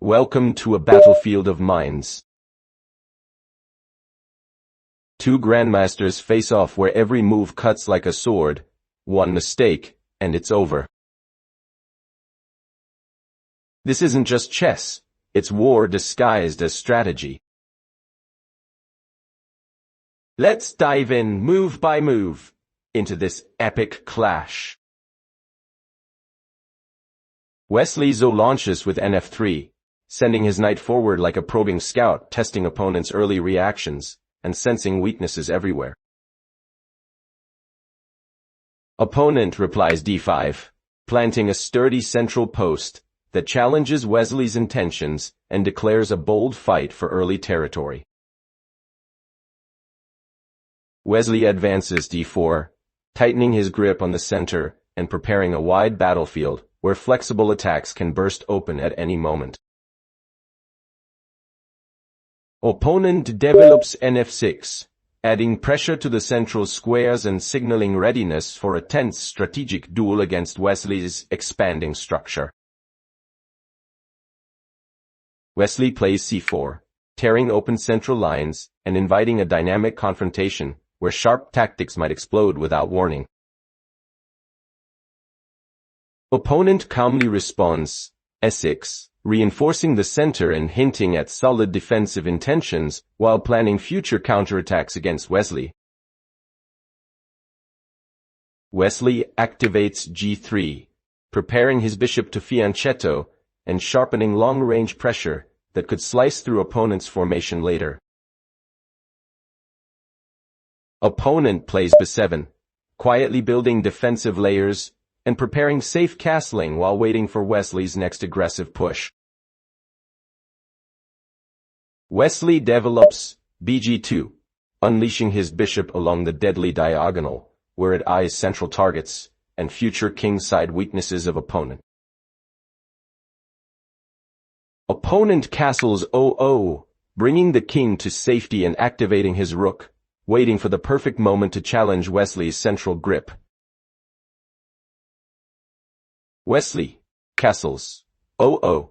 Welcome to a battlefield of minds. Two grandmasters face off where every move cuts like a sword. One mistake, and it's over. This isn't just chess, it's war disguised as strategy. Let's dive in, move by move, into this epic clash. Wesley So launches with nf3, sending his knight forward like a probing scout, testing opponents' early reactions and sensing weaknesses everywhere. Opponent replies d5, planting a sturdy central post that challenges Wesley's intentions and declares a bold fight for early territory. Wesley advances d4, tightening his grip on the center and preparing a wide battlefield where flexible attacks can burst open at any moment. Opponent develops nf6, adding pressure to the central squares and signaling readiness for a tense strategic duel against Wesley's expanding structure. Wesley plays c4, tearing open central lines and inviting a dynamic confrontation where sharp tactics might explode without warning. Opponent calmly responds, e6, reinforcing the center and hinting at solid defensive intentions while planning future counterattacks against Wesley. Wesley activates g3, preparing his bishop to fianchetto and sharpening long-range pressure that could slice through opponent's formation later. Opponent plays b7, quietly building defensive layers and preparing safe castling while waiting for Wesley's next aggressive push. Wesley develops bg2, unleashing his bishop along the deadly diagonal, where it eyes central targets and future kingside weaknesses of opponent. Opponent castles 0-0, bringing the king to safety and activating his rook, waiting for the perfect moment to challenge Wesley's central grip. Wesley castles 0-0,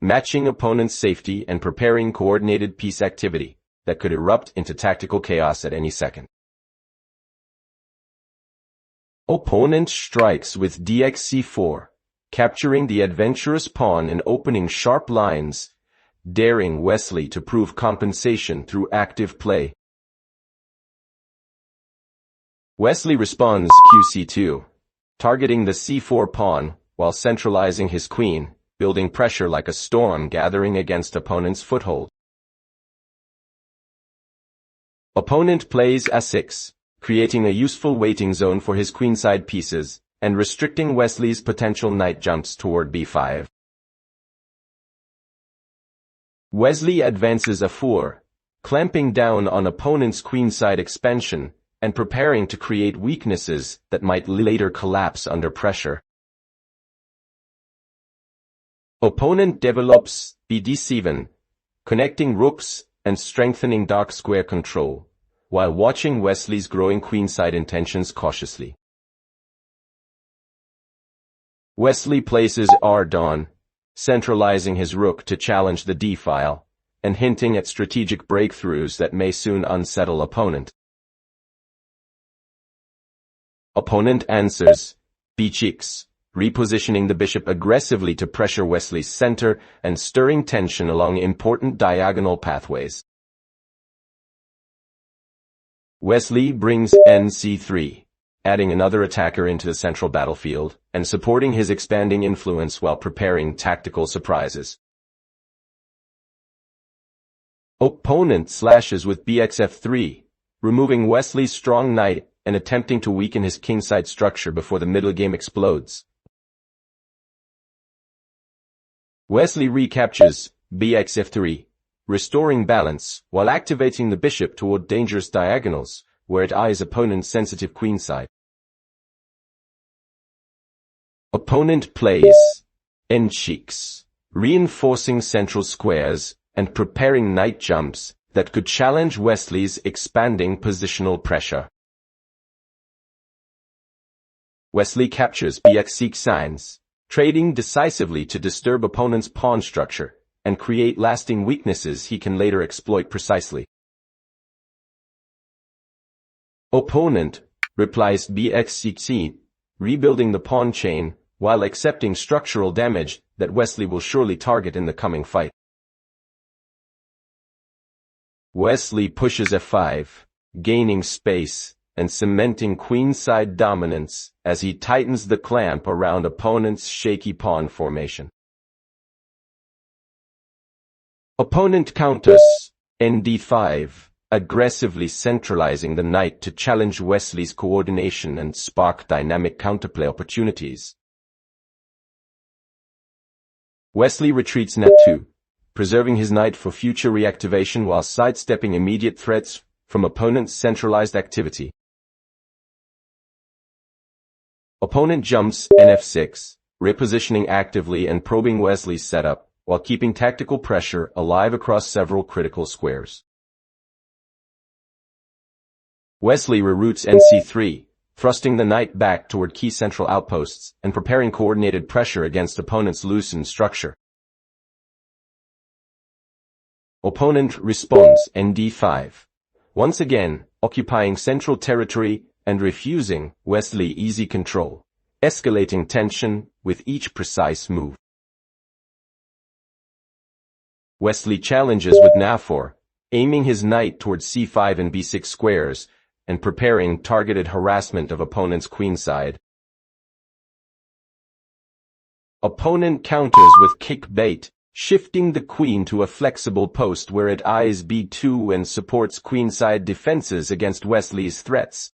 matching opponent's safety and preparing coordinated piece activity that could erupt into tactical chaos at any second. Opponent strikes with dx-c4, capturing the adventurous pawn and opening sharp lines, daring Wesley to prove compensation through active play. Wesley responds qc2, targeting the c4 pawn while centralizing his queen, building pressure like a storm gathering against opponent's foothold. Opponent plays a6, creating a useful waiting zone for his queenside pieces and restricting Wesley's potential knight jumps toward b5. Wesley advances a4, clamping down on opponent's queenside expansion and preparing to create weaknesses that might later collapse under pressure. Opponent develops bd7, connecting rooks and strengthening dark square control, while watching Wesley's growing queenside intentions cautiously. Wesley places r-dawn, centralizing his rook to challenge the d-file, and hinting at strategic breakthroughs that may soon unsettle opponent. Opponent answers b6, repositioning the bishop aggressively to pressure Wesley's center and stirring tension along important diagonal pathways. Wesley brings nc3, adding another attacker into the central battlefield and supporting his expanding influence while preparing tactical surprises. Opponent slashes with bxf3, removing Wesley's strong knight and attempting to weaken his kingside structure before the middle game explodes. Wesley recaptures bxf3, restoring balance while activating the bishop toward dangerous diagonals where it eyes opponent's sensitive queenside. Opponent plays n6, reinforcing central squares and preparing knight jumps that could challenge Wesley's expanding positional pressure. Wesley captures bx6 signs, trading decisively to disturb opponent's pawn structure and create lasting weaknesses he can later exploit precisely. Opponent replies bxc, rebuilding the pawn chain, while accepting structural damage that Wesley will surely target in the coming fight. Wesley pushes f5, gaining space and cementing queenside dominance as he tightens the clamp around opponent's shaky pawn formation. Opponent counters nd5, aggressively centralizing the knight to challenge Wesley's coordination and spark dynamic counterplay opportunities. Wesley retreats n2, preserving his knight for future reactivation while sidestepping immediate threats from opponent's centralized activity. Opponent jumps nf6, repositioning actively and probing Wesley's setup, while keeping tactical pressure alive across several critical squares. Wesley reroutes nc3, thrusting the knight back toward key central outposts and preparing coordinated pressure against opponent's loosened structure. Opponent responds nd5, once again occupying central territory and refusing Wesley easy control, escalating tension with each precise move. Wesley challenges with n4, aiming his knight towards c5 and b6 squares, and preparing targeted harassment of opponent's queenside. Opponent counters with kick bait, shifting the queen to a flexible post where it eyes b2 and supports queenside defenses against Wesley's threats.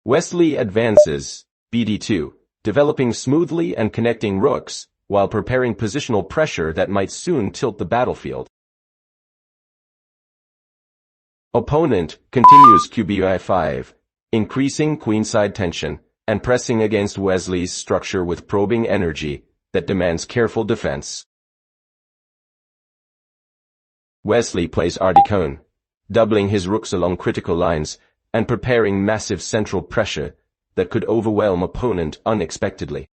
Wesley advances bd2, developing smoothly and connecting rooks, while preparing positional pressure that might soon tilt the battlefield. Opponent continues qb5, increasing queenside tension and pressing against Wesley's structure with probing energy that demands careful defense. Wesley plays rdcone, doubling his rooks along critical lines and preparing massive central pressure that could overwhelm opponent unexpectedly.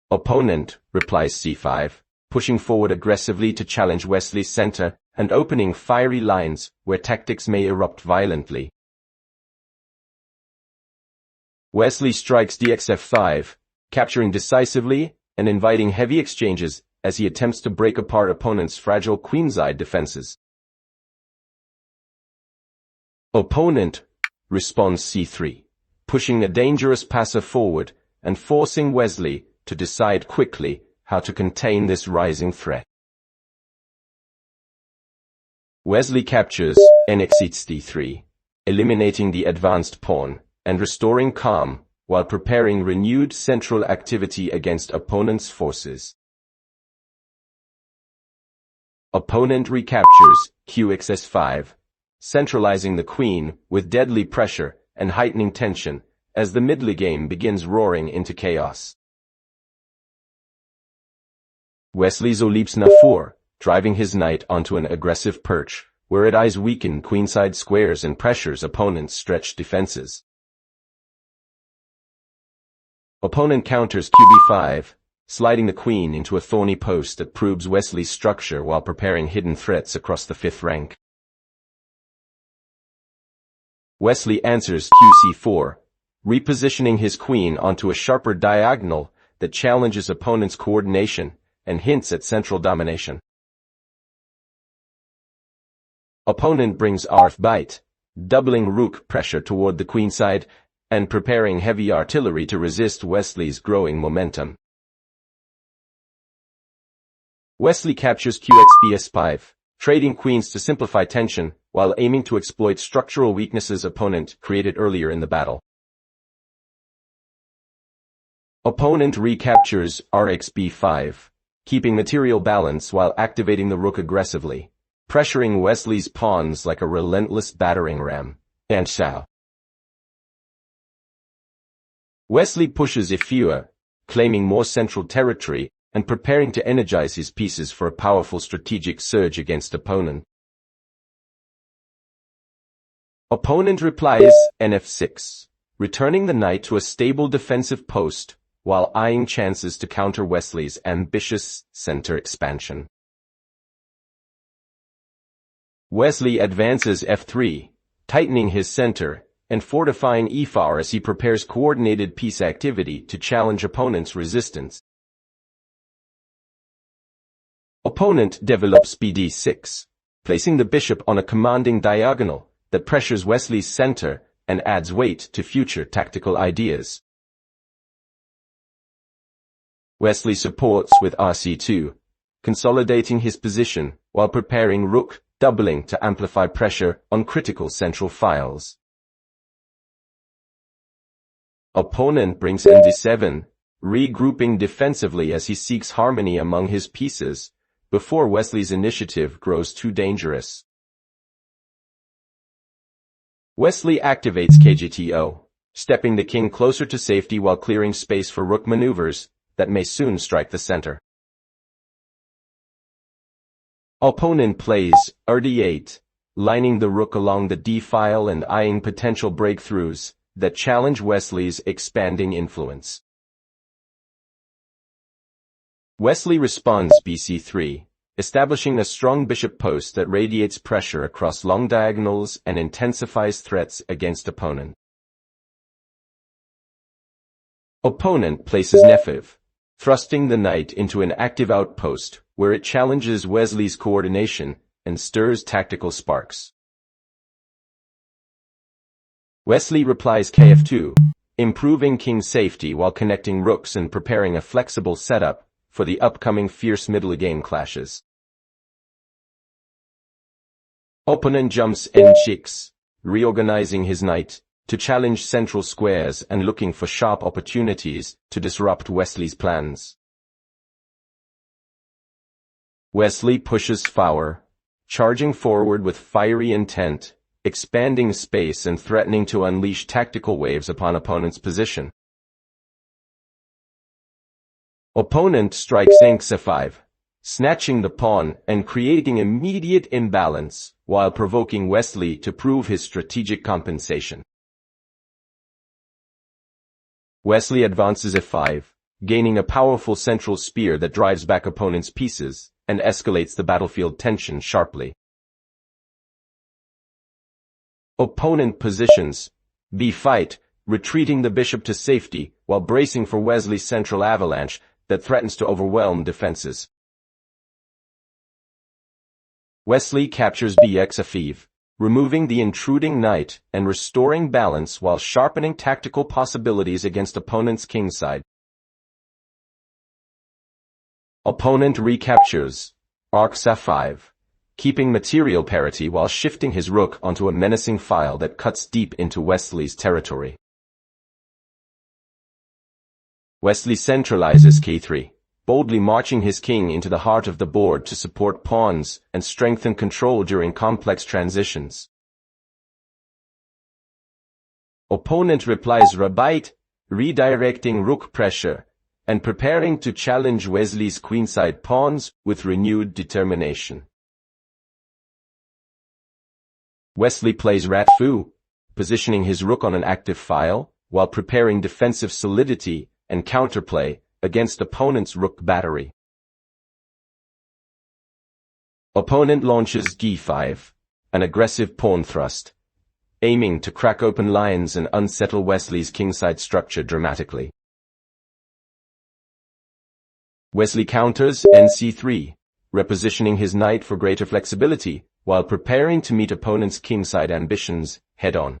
Opponent replies c5, pushing forward aggressively to challenge Wesley's center and opening fiery lines where tactics may erupt violently. Wesley strikes dxf5, capturing decisively and inviting heavy exchanges as he attempts to break apart opponent's fragile queenside defenses. Opponent responds c3, pushing a dangerous passer forward and forcing Wesley to decide quickly how to contain this rising threat. Wesley captures nx3, eliminating the advanced pawn and restoring calm while preparing renewed central activity against opponent's forces. Opponent recaptures qxs5, centralizing the queen with deadly pressure and heightening tension as the midgame begins roaring into chaos. Wesley So leaps n4, driving his knight onto an aggressive perch, where it eyes weaken queenside squares and pressures opponent's stretched defenses. Opponent counters qb5, sliding the queen into a thorny post that probes Wesley's structure while preparing hidden threats across the 5th rank. Wesley answers qc4, repositioning his queen onto a sharper diagonal that challenges opponent's coordination and hints at central domination. Opponent brings r5, doubling rook pressure toward the queenside and preparing heavy artillery to resist Wesley's growing momentum. Wesley captures qxbs5, trading queens to simplify tension while aiming to exploit structural weaknesses opponent created earlier in the battle. Opponent recaptures rxb5, keeping material balance while activating the rook aggressively, pressuring Wesley's pawns like a relentless battering ram. And so Wesley pushes f4, claiming more central territory and preparing to energize his pieces for a powerful strategic surge against opponent. Opponent replies nf6, returning the knight to a stable defensive post while eyeing chances to counter Wesley's ambitious center expansion. Wesley advances f3, tightening his center and fortifying e4 as he prepares coordinated piece activity to challenge opponent's resistance. Opponent develops bd6, placing the bishop on a commanding diagonal that pressures Wesley's center and adds weight to future tactical ideas. Wesley supports with rc2, consolidating his position while preparing rook doubling to amplify pressure on critical central files. Opponent brings nd7, regrouping defensively as he seeks harmony among his pieces before Wesley's initiative grows too dangerous. Wesley activates kgto, stepping the king closer to safety while clearing space for rook maneuvers that may soon strike the center. Opponent plays rd8, lining the rook along the d-file and eyeing potential breakthroughs that challenge Wesley's expanding influence. Wesley responds bc3, establishing a strong bishop post that radiates pressure across long diagonals and intensifies threats against opponent. Opponent places nefiv, thrusting the knight into an active outpost where it challenges Wesley's coordination and stirs tactical sparks. Wesley replies kf2, improving king safety while connecting rooks and preparing a flexible setup for the upcoming fierce middle-game clashes. Opponent jumps n6, reorganizing his knight to challenge central squares and looking for sharp opportunities to disrupt Wesley's plans. Wesley pushes forward, charging forward with fiery intent, expanding space and threatening to unleash tactical waves upon opponent's position. Opponent strikes c5, snatching the pawn and creating immediate imbalance while provoking Wesley to prove his strategic compensation. Wesley advances f5, gaining a powerful central spear that drives back opponent's pieces and escalates the battlefield tension sharply. Opponent positions b5, retreating the bishop to safety while bracing for Wesley's central avalanche that threatens to overwhelm defenses. Wesley captures bx5, removing the intruding knight and restoring balance while sharpening tactical possibilities against opponent's kingside. Opponent recaptures arc-5, keeping material parity while shifting his rook onto a menacing file that cuts deep into Wesley's territory. Wesley centralizes k3, boldly marching his king into the heart of the board to support pawns and strengthen control during complex transitions. Opponent replies rabite, redirecting rook pressure and preparing to challenge Wesley's queenside pawns with renewed determination. Wesley plays rat-foo, positioning his rook on an active file while preparing defensive solidity and counterplay against opponent's rook battery. Opponent launches g5, an aggressive pawn thrust, aiming to crack open lines and unsettle Wesley's kingside structure dramatically. Wesley counters nc3, repositioning his knight for greater flexibility while preparing to meet opponent's kingside ambitions head-on.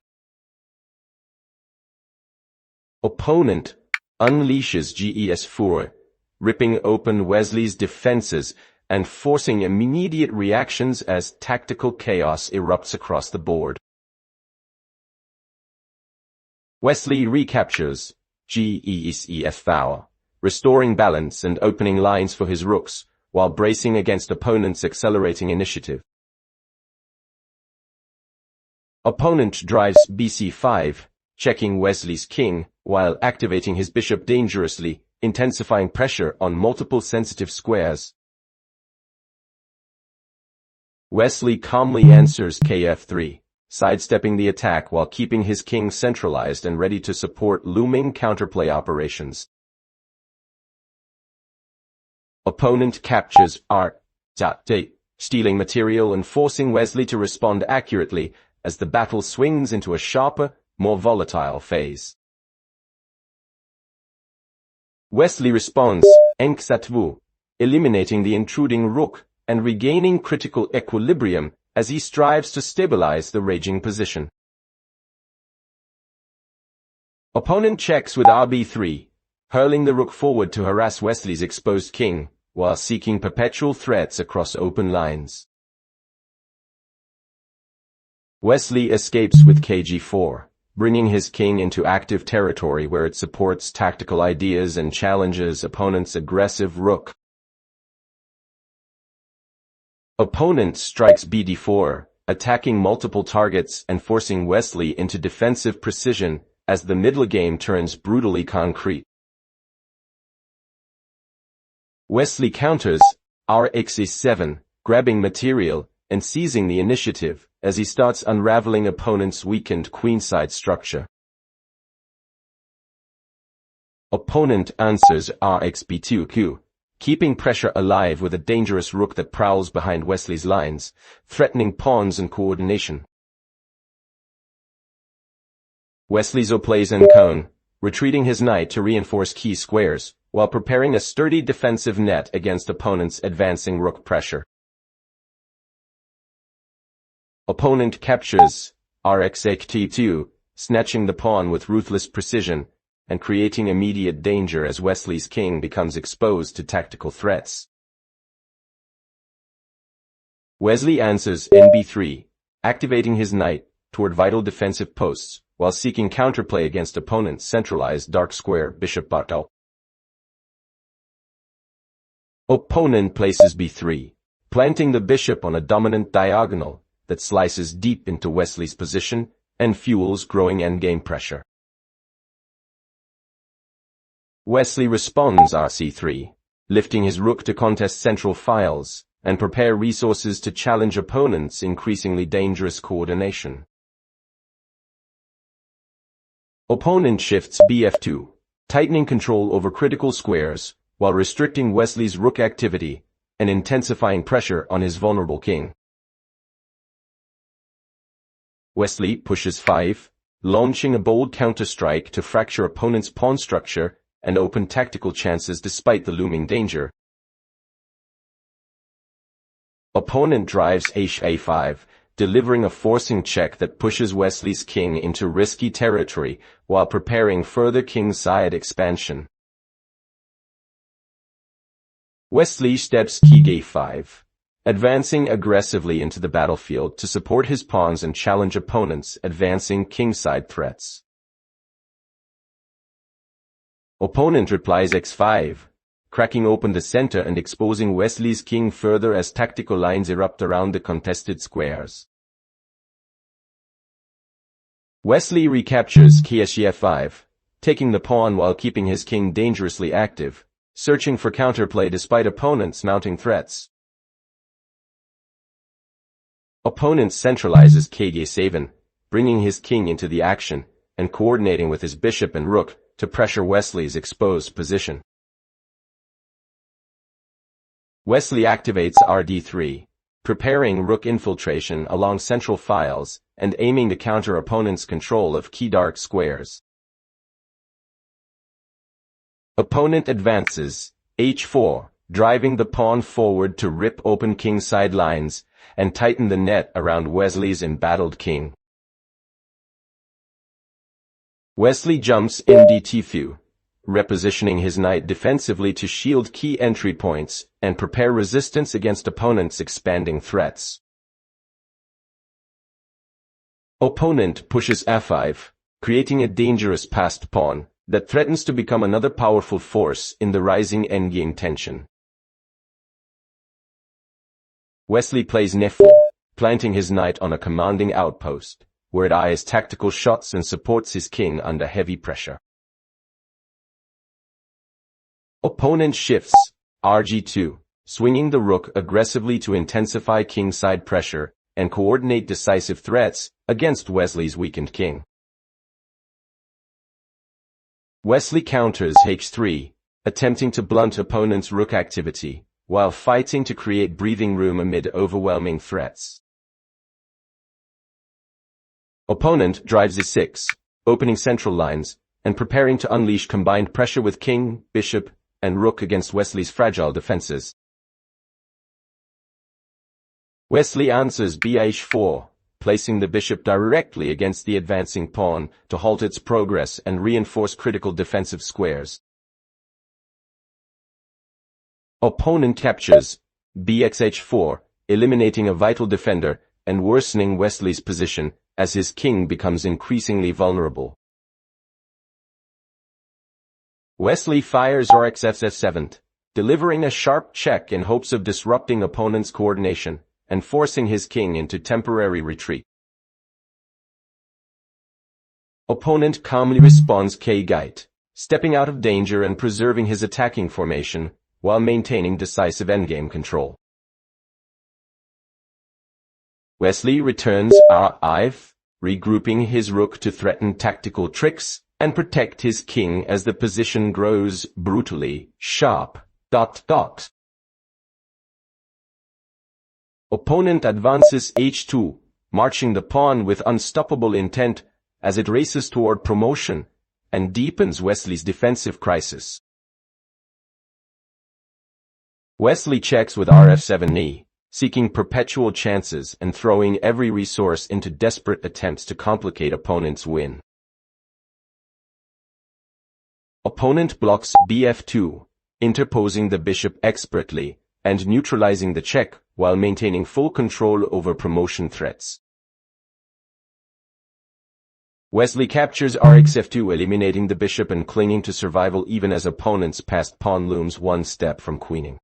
Opponent unleashes ges4, ripping open Wesley's defenses and forcing immediate reactions as tactical chaos erupts across the board. Wesley recaptures ges4, restoring balance and opening lines for his rooks while bracing against opponent's accelerating initiative. Opponent drives bc5, checking Wesley's king while activating his bishop dangerously, intensifying pressure on multiple sensitive squares. Wesley calmly answers kf3, sidestepping the attack while keeping his king centralized and ready to support looming counterplay operations. Opponent captures R.D, stealing material and forcing Wesley to respond accurately as the battle swings into a sharper, more volatile phase. Wesley responds, Enksattvu, eliminating the intruding rook and regaining critical equilibrium as he strives to stabilize the raging position. Opponent checks with RB3, hurling the rook forward to harass Wesley's exposed king, while seeking perpetual threats across open lines. Wesley escapes with Kg4, bringing his king into active territory where it supports tactical ideas and challenges opponent's aggressive rook. Opponent strikes bd4, attacking multiple targets and forcing Wesley into defensive precision as the middle game turns brutally concrete. Wesley counters Rx7, grabbing material and seizing the initiative as he starts unraveling opponent's weakened queenside structure. Opponent answers Rxb2q, keeping pressure alive with a dangerous rook that prowls behind Wesley's lines, threatening pawns and coordination. Wesley So plays Nkone, retreating his knight to reinforce key squares, while preparing a sturdy defensive net against opponent's advancing rook pressure. Opponent captures Rxakt2, snatching the pawn with ruthless precision and creating immediate danger as Wesley's king becomes exposed to tactical threats. Wesley answers Nb3, activating his knight toward vital defensive posts, while seeking counterplay against opponent's centralized dark square bishop b8. Opponent places b3, planting the bishop on a dominant diagonal that slices deep into Wesley's position and fuels growing endgame pressure. Wesley responds Rc3, lifting his rook to contest central files and prepare resources to challenge opponent's increasingly dangerous coordination. Opponent shifts bf2, tightening control over critical squares while restricting Wesley's rook activity and intensifying pressure on his vulnerable king. Wesley pushes 5, launching a bold counterstrike to fracture opponent's pawn structure and open tactical chances despite the looming danger. Opponent drives H-A5, delivering a forcing check that pushes Wesley's king into risky territory while preparing further kingside expansion. Wesley steps Kg5, advancing aggressively into the battlefield to support his pawns and challenge opponents' advancing kingside threats. Opponent replies X5, cracking open the center and exposing Wesley's king further as tactical lines erupt around the contested squares. Wesley recaptures Kg5, taking the pawn while keeping his king dangerously active, searching for counterplay despite opponents' mounting threats. Opponent centralizes Kg7, bringing his king into the action and coordinating with his bishop and rook to pressure Wesley's exposed position. Wesley activates Rd3, preparing rook infiltration along central files and aiming to counter opponent's control of key dark squares. Opponent advances H4, driving the pawn forward to rip open kingside lines and tighten the net around Wesley's embattled king. Wesley jumps Nd2, repositioning his knight defensively to shield key entry points and prepare resistance against opponent's expanding threats. Opponent pushes F5, creating a dangerous passed pawn that threatens to become another powerful force in the rising endgame tension. Wesley plays N4, planting his knight on a commanding outpost, where it eyes tactical shots and supports his king under heavy pressure. Opponent shifts Rg2, swinging the rook aggressively to intensify kingside pressure and coordinate decisive threats against Wesley's weakened king. Wesley counters H3, attempting to blunt opponent's rook activity, while fighting to create breathing room amid overwhelming threats. Opponent drives e6, opening central lines, and preparing to unleash combined pressure with king, bishop, and rook against Wesley's fragile defenses. Wesley answers bh4, placing the bishop directly against the advancing pawn to halt its progress and reinforce critical defensive squares. Opponent captures bxh4, eliminating a vital defender and worsening Wesley's position as his king becomes increasingly vulnerable. Wesley fires Rx f7, delivering a sharp check in hopes of disrupting opponent's coordination and forcing his king into temporary retreat. Opponent calmly responds k-gate, stepping out of danger and preserving his attacking formation while maintaining decisive endgame control. Wesley returns r5, regrouping his rook to threaten tactical tricks and protect his king as the position grows brutally sharp. Opponent advances h2, marching the pawn with unstoppable intent as it races toward promotion and deepens Wesley's defensive crisis. Wesley checks with rf7e, seeking perpetual chances and throwing every resource into desperate attempts to complicate opponent's win. Opponent blocks bf2, interposing the bishop expertly and neutralizing the check while maintaining full control over promotion threats. Wesley captures rxf2, eliminating the bishop and clinging to survival even as opponent's passed pawn looms one step from queening.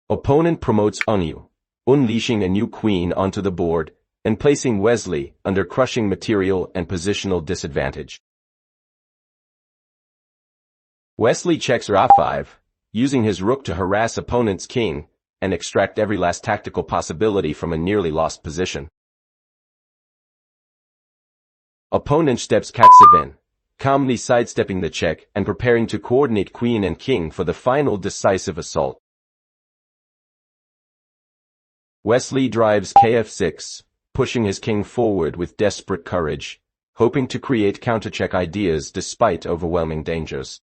Opponent promotes anu, unleashing a new queen onto the board and placing Wesley under crushing material and positional disadvantage. Wesley checks r5, using his rook to harass opponent's king and extract every last tactical possibility from a nearly lost position. Opponent steps c7, calmly sidestepping the check and preparing to coordinate queen and king for the final decisive assault. Wesley drives kf6, pushing his king forward with desperate courage, hoping to create countercheck ideas despite overwhelming dangers.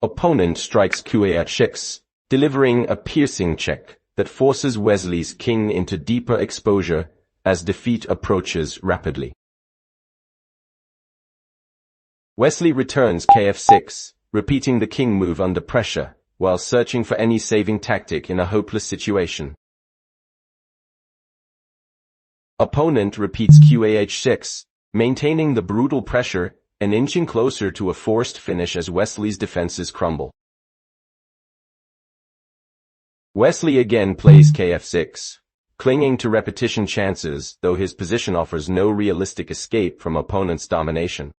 Opponent strikes qah6, delivering a piercing check that forces Wesley's king into deeper exposure as defeat approaches rapidly. Wesley returns kf6, repeating the king move under pressure, while searching for any saving tactic in a hopeless situation. Opponent repeats qah6, maintaining the brutal pressure and inching closer to a forced finish as Wesley's defenses crumble. Wesley again plays kf6, clinging to repetition chances, though his position offers no realistic escape from opponent's domination.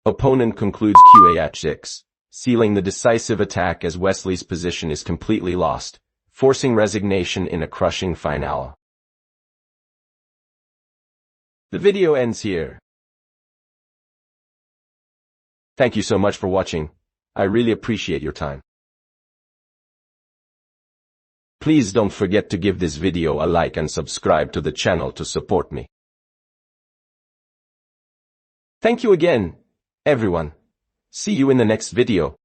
Opponent concludes qah6, sealing the decisive attack as Wesley's position is completely lost, forcing resignation in a crushing finale. The video ends here. Thank you so much for watching. I really appreciate your time. Please don't forget to give this video a like and subscribe to the channel to support me. Thank you again, everyone. See you in the next video.